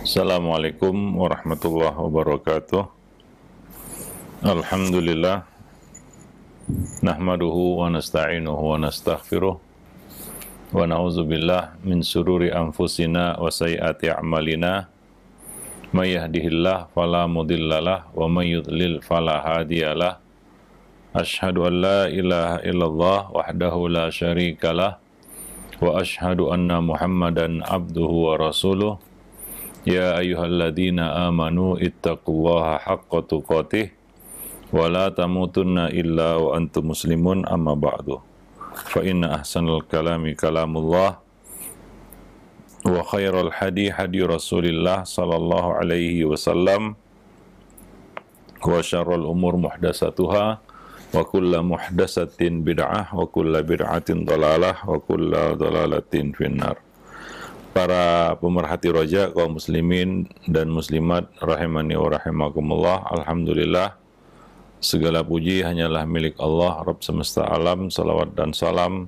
Assalamualaikum warahmatullahi wabarakatuh. Alhamdulillah, nahmaduhu wa nasta'inuhu wa nastaghfiruh wa na'udzubillah min sururi anfusina wa sayyiati a'malina. May yahdihillah fala mudhillalah wa may yudlil fala hadiyalah. Asyhadu an la ilaha illallah wahdahu la syarikalah wa asyhadu anna Muhammadan abduhu wa rasuluh. Ya ayyuhalladzina amanu ittaqullaha haqqa tuqatih wa la tamutunna illa wa antum muslimun, amma ba'du. Fa inna ahsanal kalami kalamullah wa khairal hadi hadi Rasulillah sallallahu alaihi wasallam wa syarrul umur muhdatsatuha wa kullu muhdatsatin bid'ah wa kullu bid'atin dhalalah wa kullu dhalalatin finnar. Para pemerhati roja kaum muslimin dan muslimat rahimani wa rahimakumullah, alhamdulillah segala puji hanyalah milik Allah Rabb semesta alam. Salawat dan salam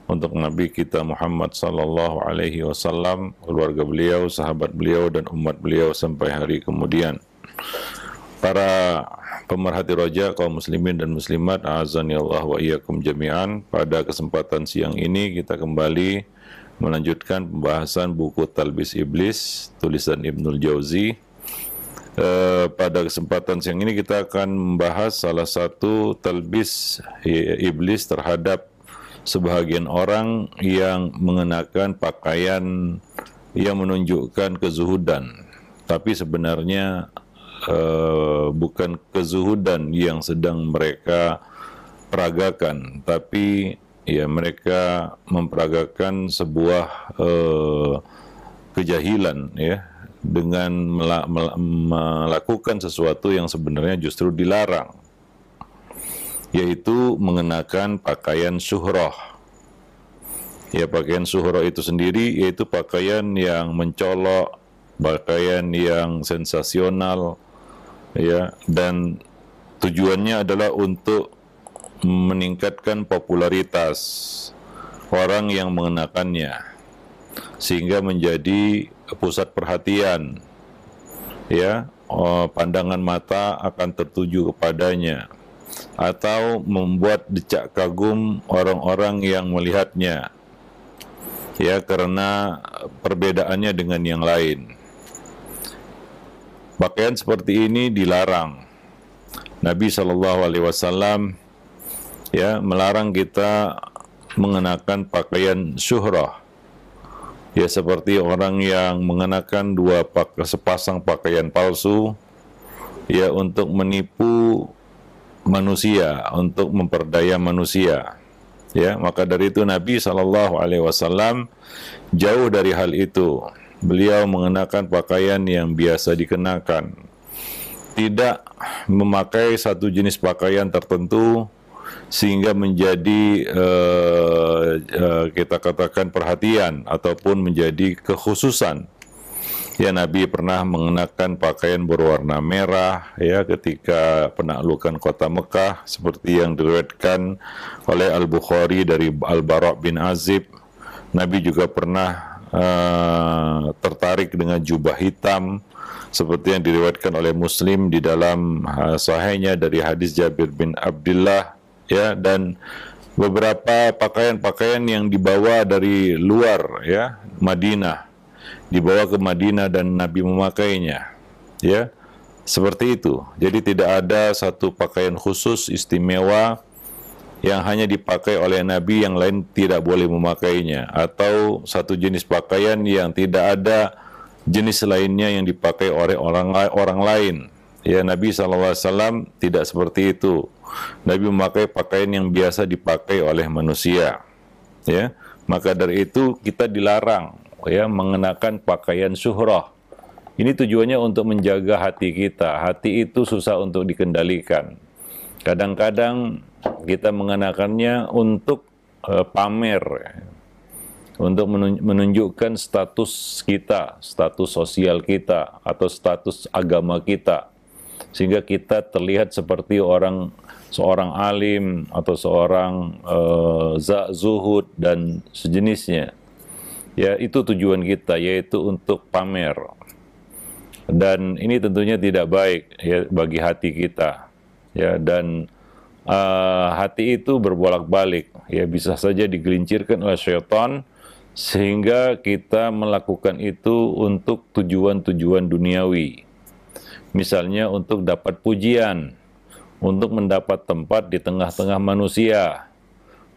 untuk Nabi kita Muhammad sallallahu alaihi wasallam, keluarga beliau, sahabat beliau dan umat beliau sampai hari kemudian. Para pemerhati roja kaum muslimin dan muslimat, azani Allah wa iyyakum jami'an. Pada kesempatan siang ini kita kembali melanjutkan pembahasan buku Talbis Iblis, tulisan Ibnul Jauzi. Pada kesempatan siang ini kita akan membahas salah satu talbis iblis terhadap sebahagian orang yang mengenakan pakaian yang menunjukkan kezuhudan, tapi sebenarnya bukan kezuhudan yang sedang mereka peragakan, tapi ya mereka memperagakan sebuah kejahilan, ya, dengan melakukan sesuatu yang sebenarnya justru dilarang, yaitu mengenakan pakaian syuhrah. Ya, pakaian syuhrah itu sendiri yaitu pakaian yang mencolok, pakaian yang sensasional, ya, dan tujuannya adalah untuk meningkatkan popularitas orang yang mengenakannya sehingga menjadi pusat perhatian, ya, pandangan mata akan tertuju kepadanya atau membuat decak kagum orang-orang yang melihatnya, ya, karena perbedaannya dengan yang lain. Pakaian seperti ini dilarang. Nabi SAW ya melarang kita mengenakan pakaian syuhrah, ya, seperti orang yang mengenakan sepasang pakaian palsu, ya, untuk menipu manusia, untuk memperdaya manusia, ya. Maka dari itu Nabi SAW jauh dari hal itu. Beliau mengenakan pakaian yang biasa dikenakan, tidak memakai satu jenis pakaian tertentu sehingga menjadi kita katakan perhatian ataupun menjadi kekhususan. Ya, Nabi pernah mengenakan pakaian berwarna merah, ya, ketika penaklukan kota Mekah, seperti yang diriwayatkan oleh Al-Bukhari dari Al-Bara' bin Azib. Nabi juga pernah tertarik dengan jubah hitam, seperti yang diriwayatkan oleh Muslim di dalam sahihnya dari hadis Jabir bin Abdullah, ya, dan beberapa pakaian-pakaian yang dibawa dari luar, ya, Madinah, dibawa ke Madinah dan Nabi memakainya, ya, seperti itu. Jadi tidak ada satu pakaian khusus istimewa yang hanya dipakai oleh Nabi, yang lain tidak boleh memakainya, atau satu jenis pakaian yang tidak ada jenis lainnya yang dipakai oleh orang lain. Ya, Nabi SAW tidak seperti itu. Nabi memakai pakaian yang biasa dipakai oleh manusia, ya. Maka dari itu kita dilarang, ya, mengenakan pakaian syuhrah. Ini tujuannya untuk menjaga hati kita. Hati itu susah untuk dikendalikan. Kadang-kadang kita mengenakannya untuk pamer, untuk menunjukkan status kita, status sosial kita, atau status agama kita, sehingga kita terlihat seperti seorang alim atau seorang zuhud dan sejenisnya. Ya, itu tujuan kita, yaitu untuk pamer. Dan ini tentunya tidak baik ya bagi hati kita. Ya, dan hati itu berbolak-balik, ya bisa saja digelincirkan oleh syaitan sehingga kita melakukan itu untuk tujuan-tujuan duniawi. Misalnya untuk dapat pujian, untuk mendapat tempat di tengah-tengah manusia,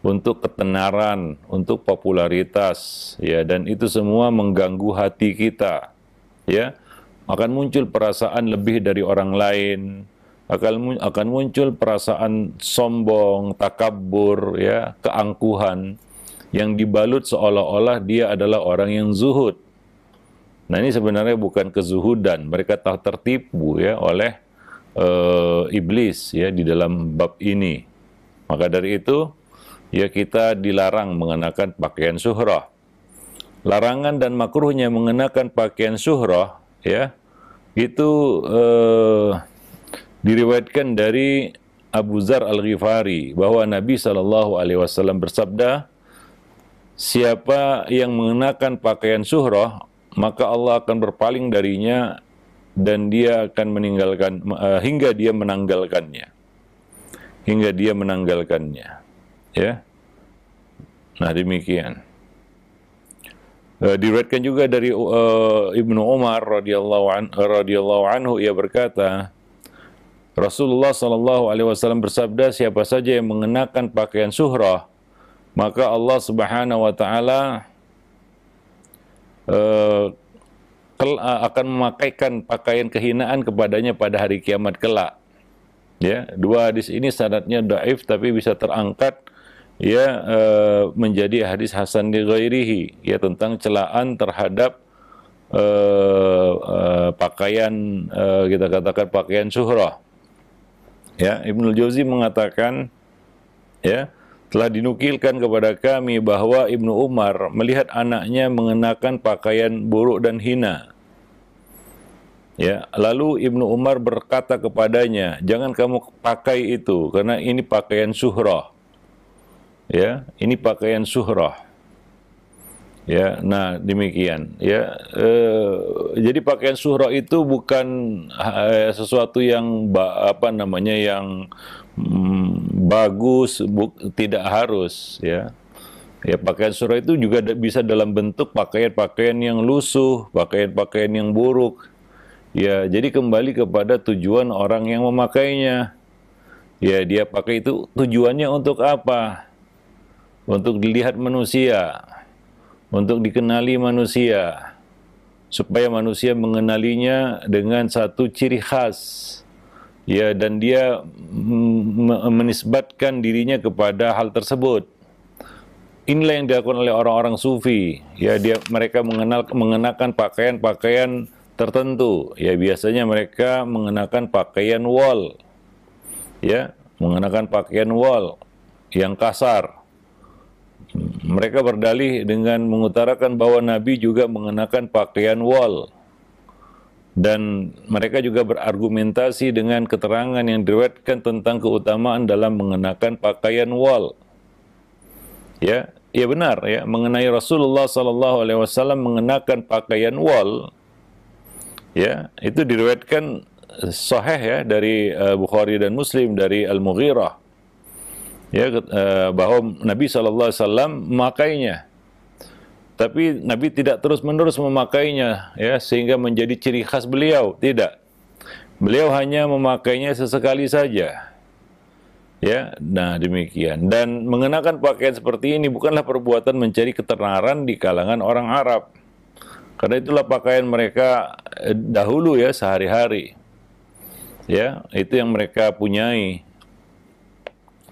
untuk ketenaran, untuk popularitas, ya, dan itu semua mengganggu hati kita, ya. Akan muncul perasaan lebih dari orang lain, akan muncul perasaan sombong, takabur, ya, keangkuhan yang dibalut seolah-olah dia adalah orang yang zuhud. Nah, ini sebenarnya bukan kezuhudan, mereka tak tertipu ya oleh iblis ya di dalam bab ini. Maka dari itu ya kita dilarang mengenakan pakaian syuhrah. Larangan dan makruhnya mengenakan pakaian syuhrah ya itu diriwayatkan dari Abu Dzar Al-Ghifari bahwa Nabi SAW bersabda, siapa yang mengenakan pakaian syuhrah maka Allah akan berpaling darinya dan dia akan meninggalkan hingga dia menanggalkannya, ya. Nah, demikian. Diriwayatkan juga dari Ibnu Umar radhiyallahu anhu, ia berkata, Rasulullah SAW bersabda, siapa saja yang mengenakan pakaian syuhrah, maka Allah Subhanahu wa taala akan memakaikan pakaian kehinaan kepadanya pada hari kiamat kelak. Ya, dua hadis ini sanadnya dhaif tapi bisa terangkat ya menjadi hadis hasan li ghairihi, ya, tentang celaan terhadap pakaian kita katakan pakaian syuhrah. Ya, Ibnu Jauzi mengatakan, ya, telah dinukilkan kepada kami bahwa Ibnu Umar melihat anaknya mengenakan pakaian buruk dan hina. Ya, lalu Ibnu Umar berkata kepadanya, jangan kamu pakai itu karena ini pakaian syuhrah. Ya, ini pakaian syuhrah. Ya, nah demikian. Ya, jadi pakaian syuhrah itu bukan sesuatu yang yang bagus, tidak harus. Ya, ya pakaian syuhrah itu juga bisa dalam bentuk pakaian-pakaian yang lusuh, pakaian-pakaian yang buruk. Ya, jadi kembali kepada tujuan orang yang memakainya. Ya, dia pakai itu tujuannya untuk apa? Untuk dilihat manusia, untuk dikenali manusia, supaya manusia mengenalinya dengan satu ciri khas, ya, dan dia menisbatkan dirinya kepada hal tersebut. Inilah yang dilakukan oleh orang-orang sufi, ya, mereka mengenakan pakaian-pakaian tertentu, ya, biasanya mereka mengenakan pakaian wol, ya, mengenakan pakaian wol yang kasar. Mereka berdalih dengan mengutarakan bahwa Nabi juga mengenakan pakaian wol. Dan mereka juga berargumentasi dengan keterangan yang diriwayatkan tentang keutamaan dalam mengenakan pakaian wol. Ya, ya benar ya, mengenai Rasulullah SAW mengenakan pakaian wol. Ya, itu diriwayatkan sahih ya dari Bukhari dan Muslim dari Al-Mughirah. Ya, bahwa Nabi SAW memakainya, tapi Nabi tidak terus-menerus memakainya, ya, sehingga menjadi ciri khas beliau. Tidak, beliau hanya memakainya sesekali saja. Ya, nah demikian. Dan mengenakan pakaian seperti ini bukanlah perbuatan mencari ketenaran di kalangan orang Arab, karena itulah pakaian mereka dahulu ya, sehari-hari. Ya, itu yang mereka punyai.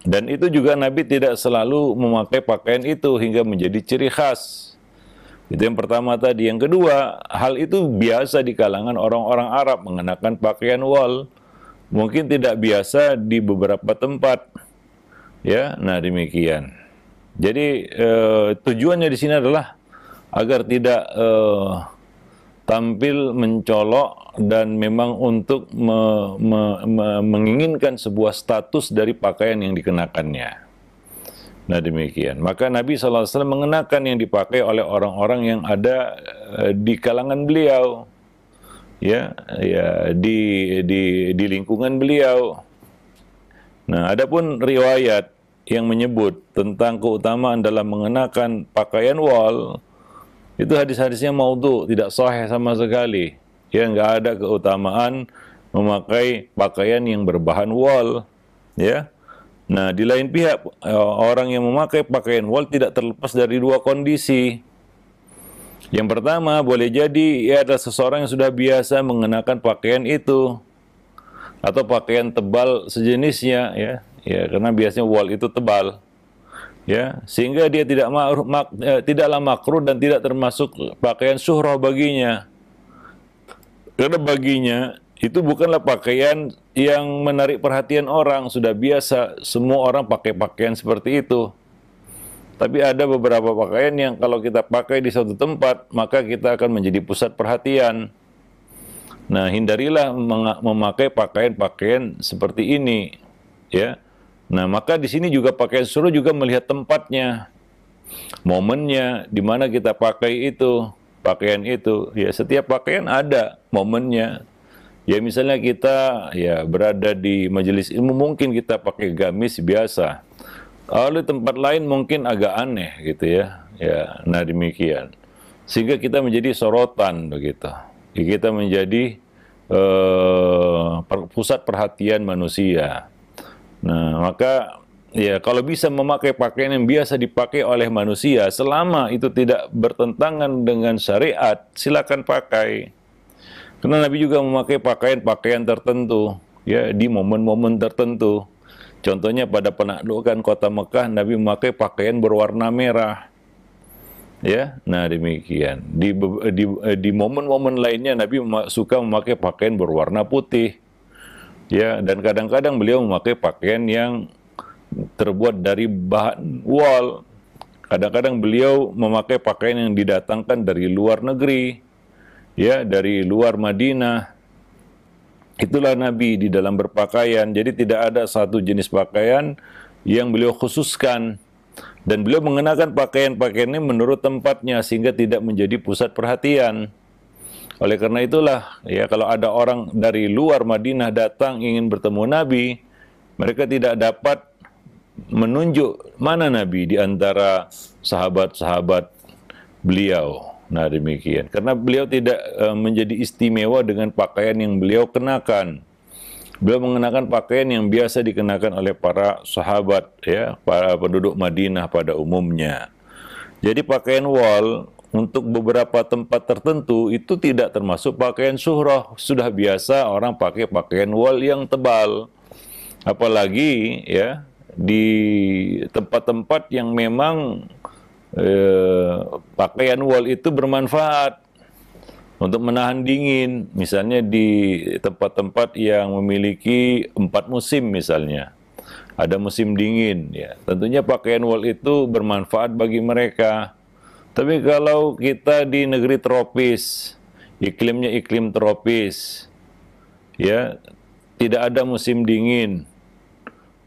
Dan itu juga Nabi tidak selalu memakai pakaian itu hingga menjadi ciri khas. Itu yang pertama tadi. Yang kedua, hal itu biasa di kalangan orang-orang Arab mengenakan pakaian wol. Mungkin tidak biasa di beberapa tempat. Ya, nah demikian. Jadi tujuannya di sini adalah agar tidak tampil mencolok dan memang untuk menginginkan sebuah status dari pakaian yang dikenakannya. Nah demikian. Maka Nabi SAW mengenakan yang dipakai oleh orang-orang yang ada di kalangan beliau. di lingkungan beliau. Nah, adapun riwayat yang menyebut tentang keutamaan dalam mengenakan pakaian wol, itu hadis-hadisnya maudhu, tidak sahih sama sekali. Ya, nggak ada keutamaan memakai pakaian yang berbahan wol. Ya. Nah, di lain pihak, orang yang memakai pakaian wol tidak terlepas dari dua kondisi. Yang pertama, boleh jadi ia adalah seseorang yang sudah biasa mengenakan pakaian itu, atau pakaian tebal sejenisnya, karena biasanya wol itu tebal, sehingga dia tidaklah makruh dan tidak termasuk pakaian syuhrah baginya, karena baginya itu bukanlah pakaian yang menarik perhatian orang, sudah biasa semua orang pakai pakaian seperti itu. Tapi ada beberapa pakaian yang kalau kita pakai di suatu tempat, maka kita akan menjadi pusat perhatian. Nah, hindarilah memakai pakaian-pakaian seperti ini, ya. Nah, maka di sini juga pakaian suruh juga melihat tempatnya, momennya, di mana kita pakai itu, pakaian itu. Ya, setiap pakaian ada momennya. Ya, misalnya kita berada di majelis ilmu, mungkin kita pakai gamis biasa. Kalau di tempat lain mungkin agak aneh gitu ya. Ya, nah demikian. Sehingga kita menjadi sorotan begitu. Kita menjadi pusat perhatian manusia. Nah, maka ya kalau bisa memakai pakaian yang biasa dipakai oleh manusia, selama itu tidak bertentangan dengan syariat, silakan pakai. Karena Nabi juga memakai pakaian-pakaian tertentu, ya, di momen-momen tertentu. Contohnya pada penaklukan kota Mekah, Nabi memakai pakaian berwarna merah. Ya, nah demikian. Di momen-momen lainnya Nabi suka memakai pakaian berwarna putih. Ya, dan kadang-kadang beliau memakai pakaian yang terbuat dari bahan wol. Kadang-kadang beliau memakai pakaian yang didatangkan dari luar negeri. Ya, dari luar Madinah. Itulah Nabi di dalam berpakaian. Jadi tidak ada satu jenis pakaian yang beliau khususkan. Dan beliau mengenakan pakaian-pakaian ini menurut tempatnya sehingga tidak menjadi pusat perhatian. Oleh karena itulah, ya, kalau ada orang dari luar Madinah datang ingin bertemu Nabi, mereka tidak dapat menunjuk mana Nabi di antara sahabat-sahabat beliau. Nah demikian, karena beliau tidak menjadi istimewa dengan pakaian yang beliau kenakan. Beliau mengenakan pakaian yang biasa dikenakan oleh para sahabat, ya, para penduduk Madinah pada umumnya. Jadi pakaian wol untuk beberapa tempat tertentu itu tidak termasuk pakaian syuhrah. Sudah biasa orang pakai pakaian wol yang tebal. Apalagi ya di tempat-tempat yang memang pakaian wol itu bermanfaat untuk menahan dingin, misalnya di tempat-tempat yang memiliki 4 musim misalnya, ada musim dingin, ya tentunya pakaian wol itu bermanfaat bagi mereka. Tapi kalau kita di negeri tropis, iklimnya iklim tropis, ya tidak ada musim dingin,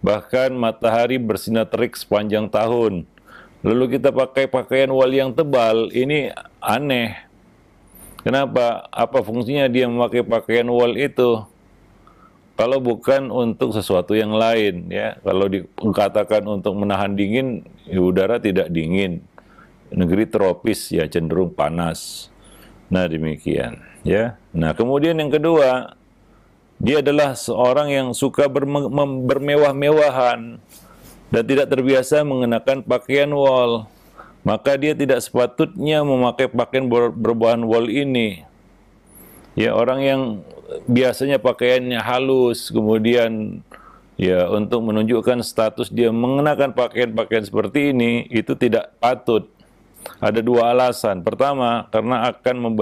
bahkan matahari bersinar terik sepanjang tahun, lalu kita pakai pakaian wol yang tebal, ini aneh. Kenapa? Apa fungsinya dia memakai pakaian wol itu? Kalau bukan untuk sesuatu yang lain, ya. Kalau dikatakan untuk menahan dingin, ya udara tidak dingin. Negeri tropis ya cenderung panas. Nah demikian, ya. Nah kemudian yang kedua, dia adalah seorang yang suka bermewah-mewahan dan tidak terbiasa mengenakan pakaian wol. Maka dia tidak sepatutnya memakai pakaian berbahan wol ini. Ya, orang yang biasanya pakaiannya halus, kemudian ya untuk menunjukkan status dia mengenakan pakaian-pakaian seperti ini, itu tidak patut. Ada 2 alasan. Pertama, karena akan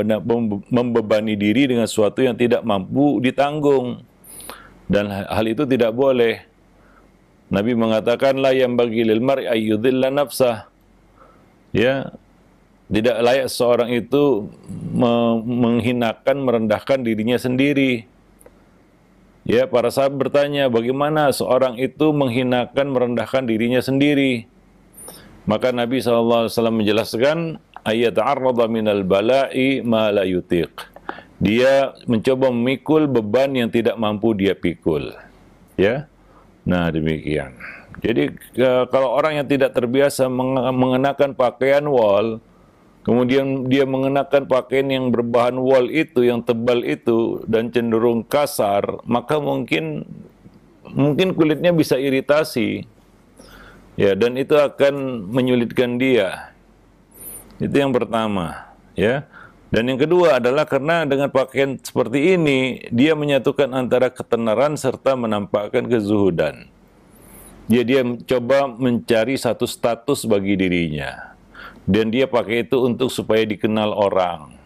membebani diri dengan sesuatu yang tidak mampu ditanggung. Dan hal itu tidak boleh. Nabi mengatakan, la yang bagi lil mar'i ayyudhilla nafsah. Ya, tidak layak seorang itu menghinakan, merendahkan dirinya sendiri. Ya, para sahabat bertanya, bagaimana seorang itu menghinakan, merendahkan dirinya sendiri? Maka Nabi SAW menjelaskan, ayat ta'arrada minal bala'i ma la yutiq. Dia mencoba memikul beban yang tidak mampu dia pikul. Ya. Nah, demikian. Jadi kalau orang yang tidak terbiasa mengenakan pakaian wol, kemudian dia mengenakan pakaian yang berbahan wol itu, yang tebal itu, dan cenderung kasar, maka mungkin kulitnya bisa iritasi. Ya, dan itu akan menyulitkan dia. Itu yang pertama, ya. Dan yang kedua adalah karena dengan pakaian seperti ini, dia menyatukan antara ketenaran serta menampakkan kezuhudan. Dia coba mencari satu status bagi dirinya. Dan dia pakai itu untuk supaya dikenal orang.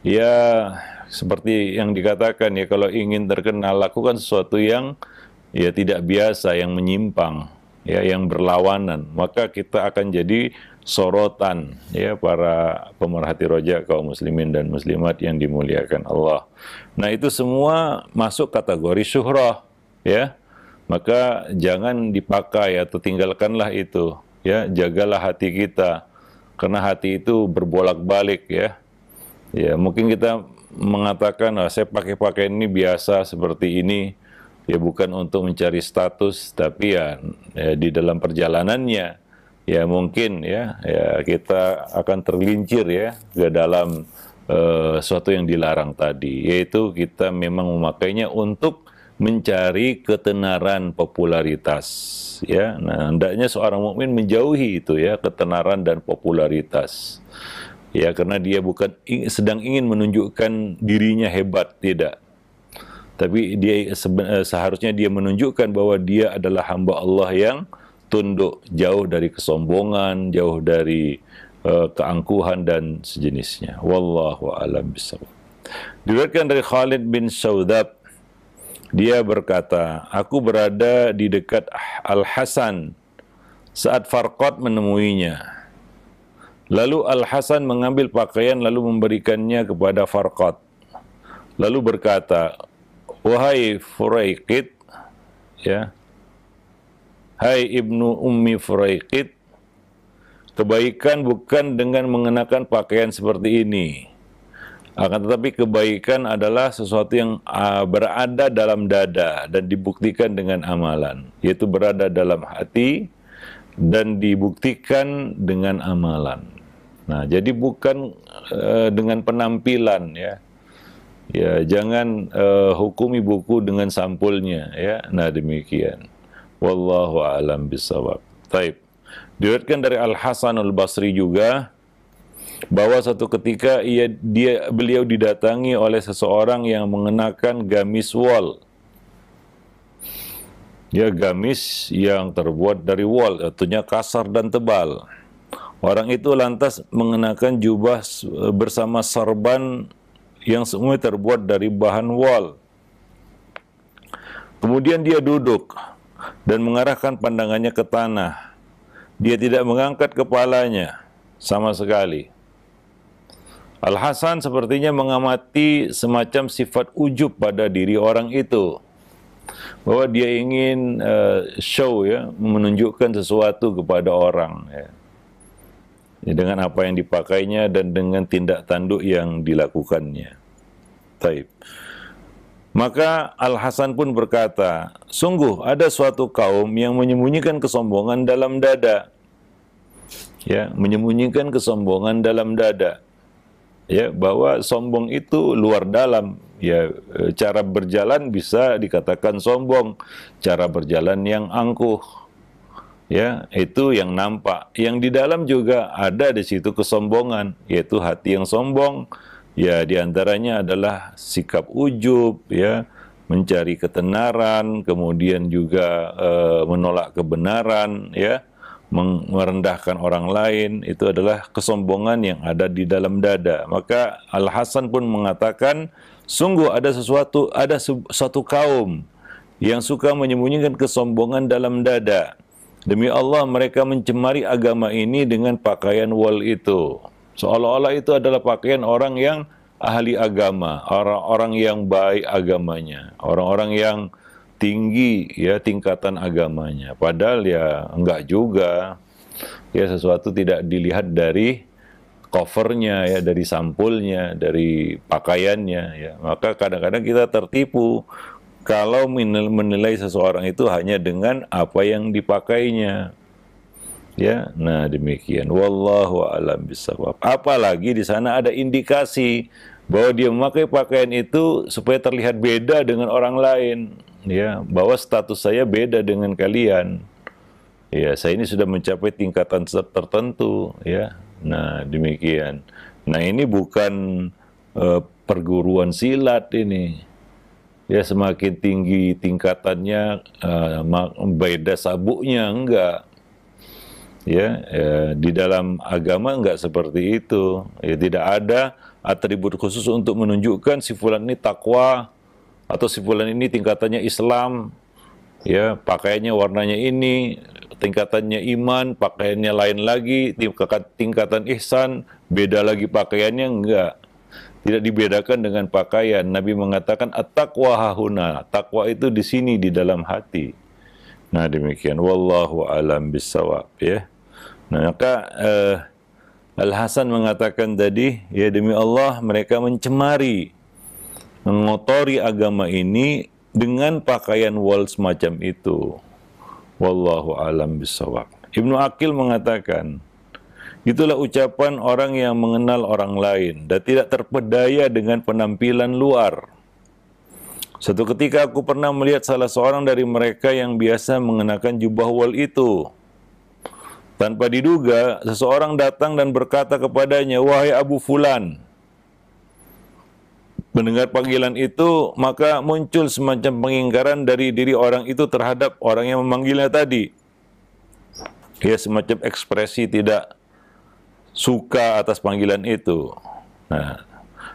Ya, seperti yang dikatakan ya, kalau ingin terkenal, lakukan sesuatu yang ya tidak biasa, yang menyimpang, ya, yang berlawanan. Maka kita akan jadi sorotan ya para pemerhati rojak kaum muslimin dan muslimat yang dimuliakan Allah. Nah, itu semua masuk kategori syuhrah ya. Maka jangan dipakai atau tinggalkanlah itu ya, jagalah hati kita karena hati itu berbolak-balik ya. Ya, mungkin kita mengatakan saya pakai pakaian ini biasa seperti ini ya, bukan untuk mencari status, tapi ya di dalam perjalanannya ya mungkin ya kita akan tergelincir ya ke dalam sesuatu yang dilarang tadi, yaitu kita memang memakainya untuk mencari ketenaran popularitas ya. Nah, hendaknya seorang mukmin menjauhi itu ya, ketenaran dan popularitas ya, karena dia bukan sedang ingin menunjukkan dirinya hebat, tidak, tapi dia seharusnya dia menunjukkan bahwa dia adalah hamba Allah yang tunduk, jauh dari kesombongan, jauh dari keangkuhan dan sejenisnya. Wallahu a'lam bishawab. Diriwayatkan dari Khalid bin Saudab, dia berkata, aku berada di dekat Al-Hasan saat Farqad menemuinya. Lalu Al-Hasan mengambil pakaian lalu memberikannya kepada Farqad. Lalu berkata, wahai Furaiqid, ya, hai ibnu Ummi Furaiqid, kebaikan bukan dengan mengenakan pakaian seperti ini. Akan tetapi kebaikan adalah sesuatu yang berada dalam dada dan dibuktikan dengan amalan, yaitu berada dalam hati dan dibuktikan dengan amalan. Nah, jadi bukan dengan penampilan ya. Ya, jangan hukumi buku dengan sampulnya ya. Nah, demikian. Wallahu a'lam bishawab. Taib. Diriwayatkan dari Al-Hasan Al-Basri juga bahwa suatu ketika beliau didatangi oleh seseorang yang mengenakan gamis wol. Ya, gamis yang terbuat dari wol, artinya kasar dan tebal. Orang itu lantas mengenakan jubah bersama sarban yang semua terbuat dari bahan wol. Kemudian dia duduk dan mengarahkan pandangannya ke tanah. Dia tidak mengangkat kepalanya sama sekali. Al-Hasan sepertinya mengamati semacam sifat ujub pada diri orang itu, bahwa dia ingin show ya, menunjukkan sesuatu kepada orang ya, dengan apa yang dipakainya dan dengan tindak tanduk yang dilakukannya. Taib. Maka Al-Hasan pun berkata, sungguh ada suatu kaum yang menyembunyikan kesombongan dalam dada. Ya, menyembunyikan kesombongan dalam dada. Ya, bahwa sombong itu luar dalam. Ya, cara berjalan bisa dikatakan sombong, cara berjalan yang angkuh. Ya, itu yang nampak. Yang di dalam juga ada di situ kesombongan, yaitu hati yang sombong. Ya, diantaranya adalah sikap ujub, ya, mencari ketenaran, kemudian juga menolak kebenaran, ya, merendahkan orang lain. Itu adalah kesombongan yang ada di dalam dada. Maka Al-Hasan pun mengatakan, sungguh ada suatu kaum yang suka menyembunyikan kesombongan dalam dada. Demi Allah, mereka mencemari agama ini dengan pakaian wol itu. Seolah-olah itu adalah pakaian orang yang ahli agama, orang-orang yang baik agamanya, orang-orang yang tinggi ya tingkatan agamanya. Padahal ya enggak juga. Ya, sesuatu tidak dilihat dari covernya, ya, dari sampulnya, dari pakaiannya, ya. Maka kadang-kadang kita tertipu kalau menilai seseorang itu hanya dengan apa yang dipakainya. Ya, nah demikian. Wallahu a'lam bishawab. Apalagi di sana ada indikasi bahwa dia memakai pakaian itu supaya terlihat beda dengan orang lain, ya, bahwa status saya beda dengan kalian. Ya, saya ini sudah mencapai tingkatan tertentu, ya. Nah, demikian. Nah, ini bukan perguruan silat ini. Ya, semakin tinggi tingkatannya, beda sabuknya, enggak. Ya, di dalam agama enggak seperti itu. Ya, tidak ada atribut khusus untuk menunjukkan si fulan ini takwa atau si fulan ini tingkatannya Islam. Ya, pakaiannya warnanya ini, tingkatannya iman, pakaiannya lain lagi, tingkatan ihsan, beda lagi pakaiannya, enggak. Tidak dibedakan dengan pakaian. Nabi mengatakan at-taqwa hahuna. Takwa itu di sini, di dalam hati. Nah, demikian. Wallahu a'lam bishawab, ya. Nah, maka Al-Hasan mengatakan tadi, ya, demi Allah mereka mencemari, mengotori agama ini dengan pakaian wal semacam itu. Wallahu a'lam bishawab. Ibnu Aqil mengatakan, itulah ucapan orang yang mengenal orang lain dan tidak terpedaya dengan penampilan luar. Suatu ketika aku pernah melihat salah seorang dari mereka yang biasa mengenakan jubah wal itu. Tanpa diduga, seseorang datang dan berkata kepadanya, "Wahai Abu Fulan." Mendengar panggilan itu, maka muncul semacam pengingkaran dari diri orang itu terhadap orang yang memanggilnya tadi. Ya, semacam ekspresi tidak suka atas panggilan itu. Nah,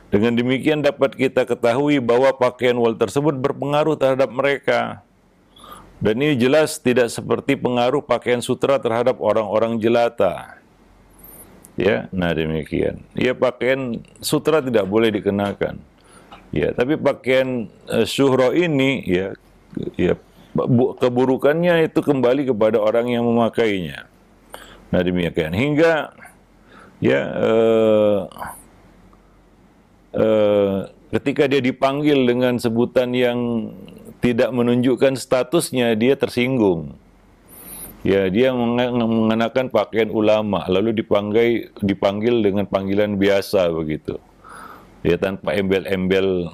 dengan demikian dapat kita ketahui bahwa pakaian wal tersebut berpengaruh terhadap mereka. Dan ini jelas tidak seperti pengaruh pakaian sutra terhadap orang-orang jelata. Ya, nah demikian. Ya, pakaian sutra tidak boleh dikenakan. Ya, tapi pakaian syuhra ini, ya, keburukannya itu kembali kepada orang yang memakainya. Nah demikian. Hingga ya ketika dia dipanggil dengan sebutan yang tidak menunjukkan statusnya, dia tersinggung. Ya, dia mengenakan pakaian ulama, lalu dipanggil dengan panggilan biasa begitu. Ya, tanpa embel-embel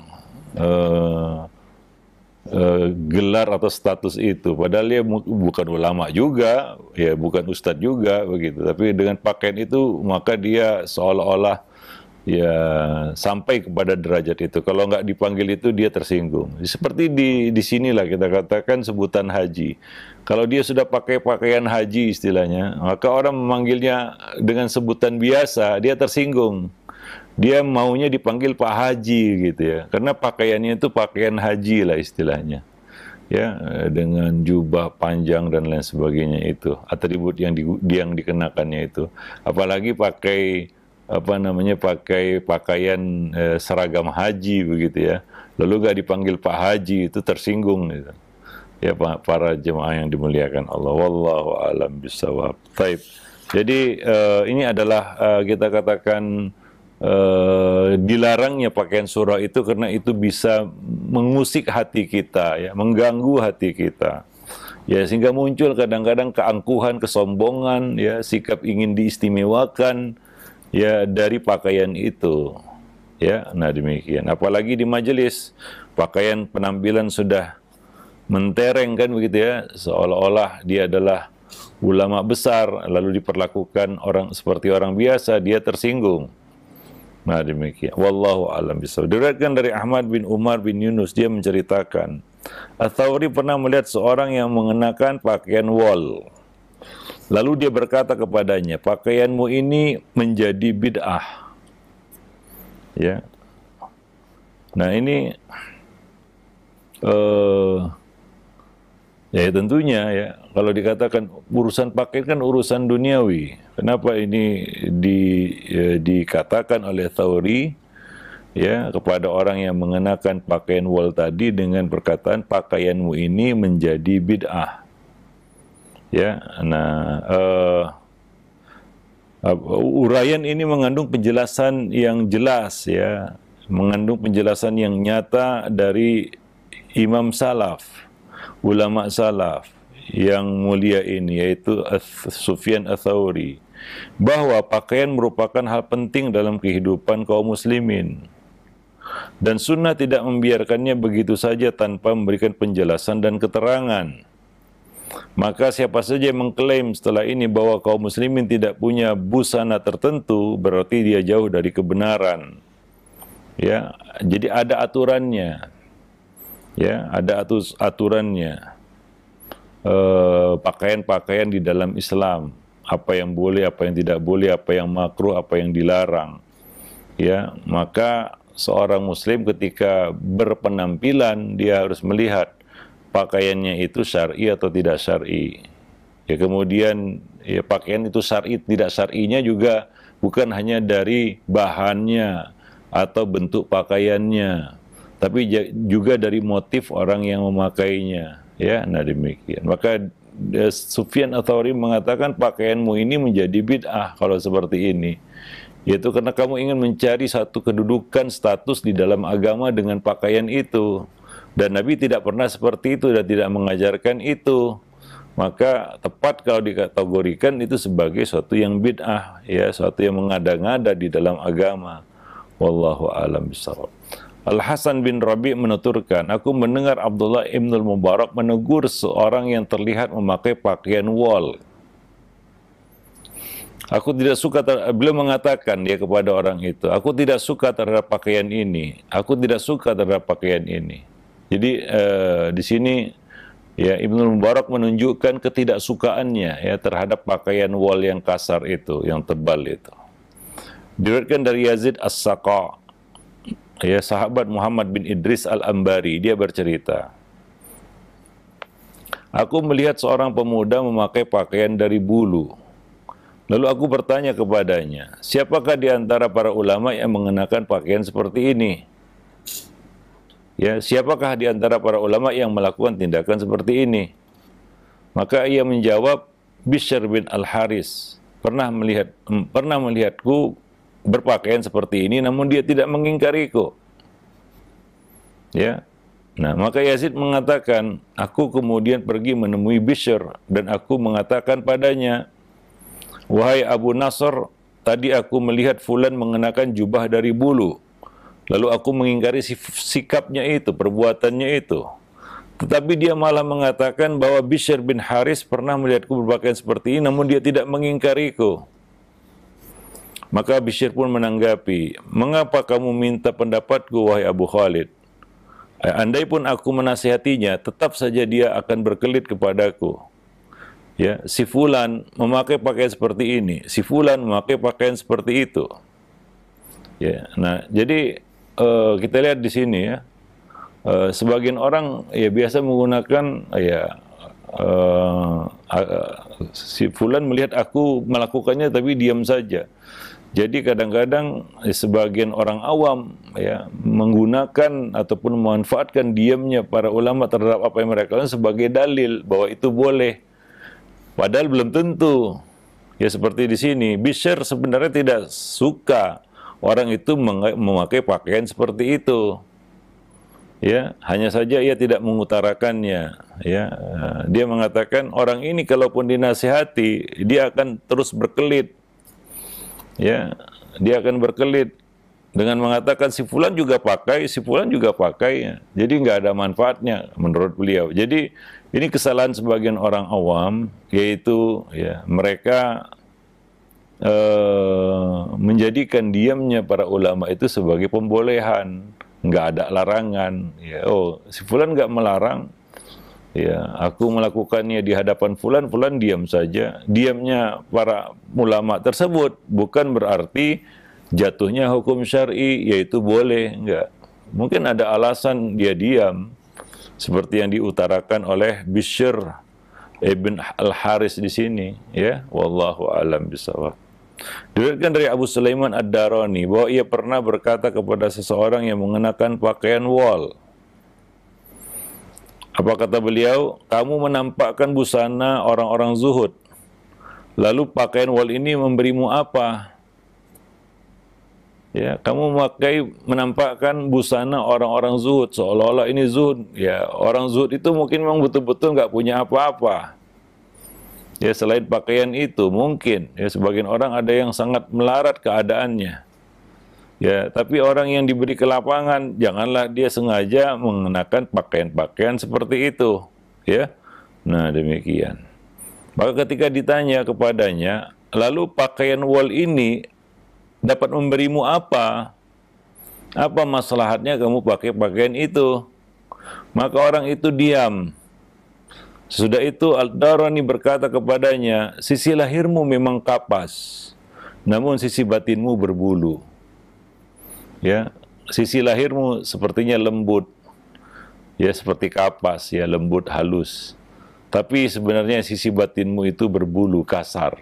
gelar atau status itu. Padahal dia bukan ulama juga, ya, bukan ustadz juga begitu. Tapi dengan pakaian itu maka dia seolah-olah ya sampai kepada derajat itu. Kalau nggak dipanggil itu dia tersinggung. Seperti di sinilah kita katakan sebutan haji. Kalau dia sudah pakai pakaian haji istilahnya, maka orang memanggilnya dengan sebutan biasa, dia tersinggung. Dia maunya dipanggil Pak Haji gitu ya. Karena pakaiannya itu pakaian haji lah istilahnya. Ya, dengan jubah panjang dan lain sebagainya itu. Atribut yang dikenakannya itu. Apalagi pakai pakai pakaian seragam haji begitu ya, lalu gak dipanggil Pak Haji, itu tersinggung gitu. Ya, para jemaah yang dimuliakan Allah. Wallahu a'lam bishawab. Taib. Jadi ini adalah kita katakan dilarangnya pakaian surah itu karena itu bisa mengusik hati kita, ya, mengganggu hati kita. Ya, sehingga muncul kadang-kadang keangkuhan, kesombongan, ya, sikap ingin diistimewakan, ya, dari pakaian itu. Ya, nah demikian. Apalagi di majelis, pakaian penampilan sudah mentereng kan begitu ya, seolah-olah dia adalah ulama besar, lalu diperlakukan orang seperti orang biasa, dia tersinggung. Nah demikian. Wallahu a'lam bishawab. Diriwayatkan dari Ahmad bin Umar bin Yunus, dia menceritakan, Ats-Tsauri pernah melihat seorang yang mengenakan pakaian wol. Lalu dia berkata kepadanya, pakaianmu ini menjadi bid'ah. Ya. Nah ini ya tentunya ya, kalau dikatakan urusan pakaian kan urusan duniawi. Kenapa ini dikatakan oleh Tsauri ya kepada orang yang mengenakan pakaian wol tadi dengan perkataan pakaianmu ini menjadi bid'ah. Ya, nah Uraian ini mengandung penjelasan yang jelas, ya, mengandung penjelasan yang nyata dari imam salaf, ulama salaf yang mulia ini, yaitu Sufyan Ats-Tsauri, bahwa pakaian merupakan hal penting dalam kehidupan kaum muslimin. Dan sunnah tidak membiarkannya begitu saja tanpa memberikan penjelasan dan keterangan. Maka siapa saja yang mengklaim setelah ini bahwa kaum muslimin tidak punya busana tertentu, berarti dia jauh dari kebenaran. Ya, jadi ada aturannya. Ya, ada aturannya. Pakaian-pakaian di dalam Islam, apa yang boleh, apa yang tidak boleh, apa yang makruh, apa yang dilarang. Ya, maka seorang muslim ketika berpenampilan dia harus melihat pakaiannya itu syar'i atau tidak syar'i. Ya, kemudian ya, pakaian itu syar'i tidak syar'inya juga bukan hanya dari bahannya atau bentuk pakaiannya, tapi juga dari motif orang yang memakainya. Ya, nah demikian. Maka Sufyan Ats-Tsauri mengatakan pakaianmu ini menjadi bid'ah kalau seperti ini. Yaitu karena kamu ingin mencari satu kedudukan status di dalam agama dengan pakaian itu. Dan Nabi tidak pernah seperti itu dan tidak mengajarkan itu. Maka tepat kalau dikategorikan itu sebagai suatu yang bid'ah, ya, suatu yang mengada-ngada di dalam agama. Wallahu a'lam bishawab. Al-Hasan bin Rabi' menuturkan, aku mendengar Abdullah ibn al-Mubarak menegur seorang yang terlihat memakai pakaian wol. Aku tidak suka, beliau mengatakan dia kepada orang itu, aku tidak suka terhadap pakaian ini, aku tidak suka terhadap pakaian ini. Jadi di sini ya Ibnu Mubarak menunjukkan ketidaksukaannya ya terhadap pakaian wol yang kasar itu, yang tebal itu. Diriwayatkan dari Yazid As-Saqa, ya, sahabat Muhammad bin Idris Al-Ambari, dia bercerita, aku melihat seorang pemuda memakai pakaian dari bulu. Lalu aku bertanya kepadanya, siapakah di antara para ulama yang mengenakan pakaian seperti ini? Ya, siapakah di antara para ulama yang melakukan tindakan seperti ini? Maka ia menjawab, Bishr bin Al-Haris pernah melihatku berpakaian seperti ini, namun dia tidak mengingkariku. Ya. Nah, maka Yazid mengatakan, aku kemudian pergi menemui Bishr dan aku mengatakan padanya, wahai Abu Nasr, tadi aku melihat fulan mengenakan jubah dari bulu. Lalu aku mengingkari sikapnya itu, perbuatannya itu. Tetapi dia malah mengatakan bahwa Bishr bin Haris pernah melihatku berpakaian seperti ini, namun dia tidak mengingkariku. Maka Bishr pun menanggapi, mengapa kamu minta pendapatku, wahai Abu Khalid? Andai pun aku menasihatinya, tetap saja dia akan berkelit kepadaku. Ya, si fulan memakai pakaian seperti ini, si fulan memakai pakaian seperti itu. Ya, nah jadi kita lihat di sini ya, sebagian orang ya biasa menggunakan ya si fulan melihat aku melakukannya tapi diam saja. Jadi kadang-kadang sebagian orang awam ya menggunakan ataupun memanfaatkan diamnya para ulama terhadap apa yang mereka lakukan sebagai dalil bahwa itu boleh. Padahal belum tentu. Ya seperti di sini, Bishr sebenarnya tidak suka orang itu memakai pakaian seperti itu. Ya, hanya saja ia tidak mengutarakannya. Ya, dia mengatakan orang ini kalaupun dinasihati, dia akan terus berkelit. Ya, dia akan berkelit dengan mengatakan si fulan juga pakai, si fulan juga pakai. Jadi nggak ada manfaatnya menurut beliau. Jadi ini kesalahan sebagian orang awam, yaitu ya mereka menjadikan diamnya para ulama itu sebagai pembolehan, nggak ada larangan. Ya, oh, si fulan nggak melarang, ya aku melakukannya di hadapan fulan, fulan diam saja. Diamnya para ulama tersebut bukan berarti jatuhnya hukum syar'i, yaitu boleh, enggak. Mungkin ada alasan dia diam, seperti yang diutarakan oleh Bishr ibn Al-Haris di sini, ya. Wallahu a'lam bishawab. Diriwayatkan dari Abu Sulaiman Ad-Darani bahwa ia pernah berkata kepada seseorang yang mengenakan pakaian wol. Apa kata beliau? Kamu menampakkan busana orang-orang zuhud. Lalu pakaian wol ini memberimu apa? Ya, kamu memakai menampakkan busana orang-orang zuhud, seolah-olah ini zuhud. Ya, orang zuhud itu mungkin memang betul-betul nggak punya apa-apa. Ya, selain pakaian itu mungkin ya sebagian orang ada yang sangat melarat keadaannya. Ya, tapi orang yang diberi kelapangan janganlah dia sengaja mengenakan pakaian-pakaian seperti itu, ya. Nah, demikian. Maka ketika ditanya kepadanya, lalu pakaian wol ini dapat memberimu apa? Apa maslahatnya kamu pakai pakaian itu? Maka orang itu diam. Sesudah itu Al-Darani berkata kepadanya, sisi lahirmu memang kapas, namun sisi batinmu berbulu. Ya, sisi lahirmu sepertinya lembut, ya seperti kapas, ya lembut halus. Tapi sebenarnya sisi batinmu itu berbulu kasar.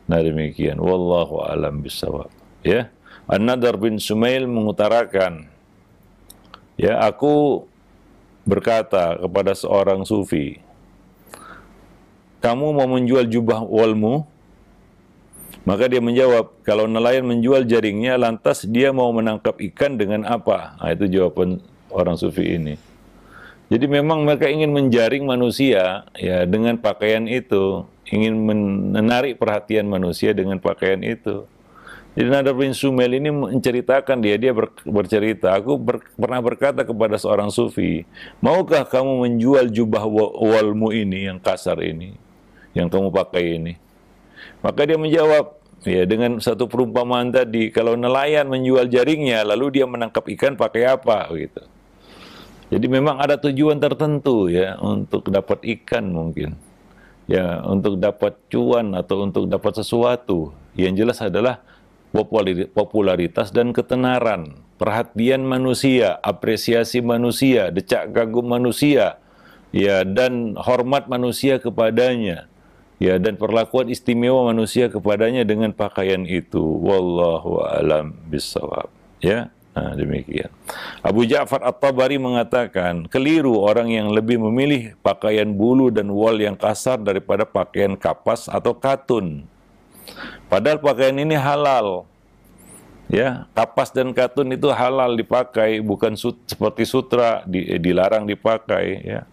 Nah demikian. Wallahu a'lam bishawab. Ya, An-Nadhr bin Sumail mengutarakan, ya aku berkata kepada seorang sufi, kamu mau menjual jubah wolmu? Maka dia menjawab, kalau nelayan menjual jaringnya, lantas dia mau menangkap ikan dengan apa? Nah, itu jawaban orang sufi ini. Jadi memang mereka ingin menjaring manusia ya dengan pakaian itu, ingin menarik perhatian manusia dengan pakaian itu. Jadi Nadhr bin Sumail ini menceritakan, dia bercerita, aku pernah berkata kepada seorang sufi, maukah kamu menjual jubah wolmu ini yang kasar ini, yang kamu pakai ini? Maka dia menjawab, ya dengan satu perumpamaan tadi, kalau nelayan menjual jaringnya, lalu dia menangkap ikan pakai apa, gitu. Jadi memang ada tujuan tertentu ya untuk dapat ikan mungkin, ya untuk dapat cuan atau untuk dapat sesuatu. Yang jelas adalah popularitas dan ketenaran, perhatian manusia, apresiasi manusia, decak kagum manusia, ya dan hormat manusia kepadanya. Ya, dan perlakuan istimewa manusia kepadanya dengan pakaian itu. Wallahu a'lam bishawab. Ya, nah demikian. Abu Ja'far At-Tabari mengatakan, keliru orang yang lebih memilih pakaian bulu dan wol yang kasar daripada pakaian kapas atau katun. Padahal pakaian ini halal. Ya, kapas dan katun itu halal dipakai, bukan seperti sutra dilarang dipakai, ya.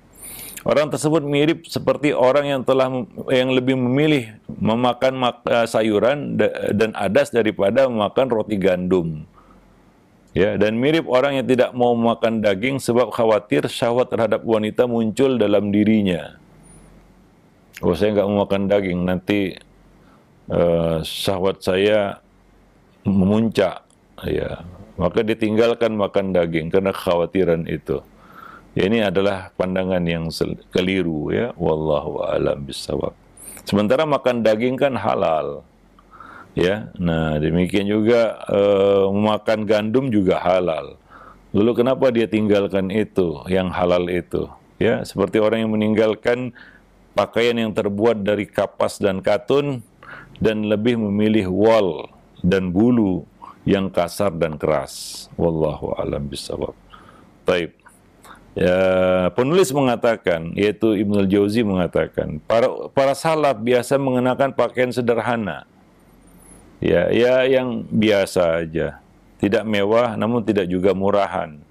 Orang tersebut mirip seperti orang yang lebih memilih memakan sayuran dan adas daripada memakan roti gandum. Ya, dan mirip orang yang tidak mau makan daging sebab khawatir syahwat terhadap wanita muncul dalam dirinya. Oh, saya nggak mau makan daging, nanti syahwat saya memuncak. Ya, maka ditinggalkan makan daging karena kekhawatiran itu. Ya, ini adalah pandangan yang keliru ya, wallahu a'lam bishawab. Sementara makan daging kan halal. Ya. Nah, demikian juga makan gandum juga halal. Lalu kenapa dia tinggalkan itu, yang halal itu? Ya, seperti orang yang meninggalkan pakaian yang terbuat dari kapas dan katun dan lebih memilih wol dan bulu yang kasar dan keras. Wallahu a'lam bishawab. Taib. Ya, penulis mengatakan, yaitu Ibnul Jauzi mengatakan, para salaf biasa mengenakan pakaian sederhana, ya yang biasa aja, tidak mewah, namun tidak juga murahan.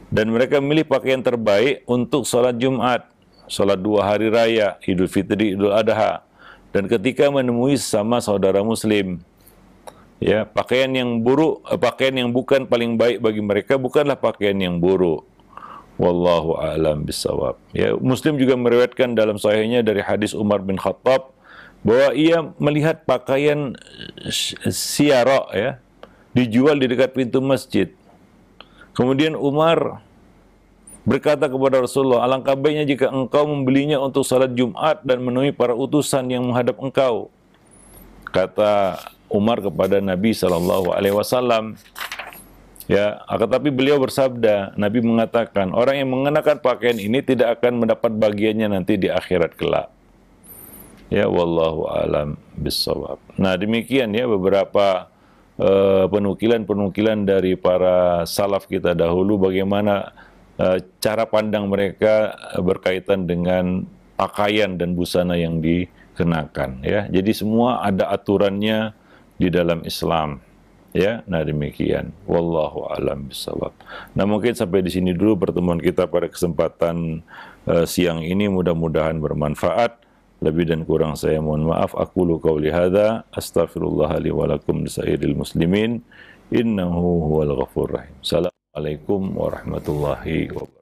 Dan mereka memilih pakaian terbaik untuk sholat Jumat, sholat 2 hari raya, Idul Fitri, Idul Adha, dan ketika menemui sama saudara Muslim. Ya, pakaian yang buruk, pakaian yang bukan paling baik bagi mereka bukanlah pakaian yang buruk. Wallahu a'lam bishawab. Ya, Muslim juga meriwayatkan dalam sahihnya dari hadis Umar bin Khattab bahwa ia melihat pakaian siara ya dijual di dekat pintu masjid. Kemudian Umar berkata kepada Rasulullah, alangkah baiknya jika engkau membelinya untuk salat Jumat dan menemui para utusan yang menghadap engkau. Kata Umar kepada Nabi SAW. Ya, tetapi beliau bersabda, Nabi mengatakan, orang yang mengenakan pakaian ini tidak akan mendapat bagiannya nanti di akhirat kelak. Ya, wallahu a'lam bishawab. Nah, demikian ya beberapa penukilan-penukilan dari para salaf kita dahulu, bagaimana cara pandang mereka berkaitan dengan pakaian dan busana yang kenakan ya. Jadi semua ada aturannya di dalam Islam. Ya, nah demikian. Wallahu a'lam bishawab. Nah, mungkin sampai di sini dulu pertemuan kita pada kesempatan siang ini, mudah-mudahan bermanfaat. Lebih dan kurang saya mohon maaf. Aqulu qauli hadza, astaghfirullah li wa lakum lisairil muslimin. Innahu huwal ghafurur rahim. Assalamualaikum warahmatullahi wabarakatuh.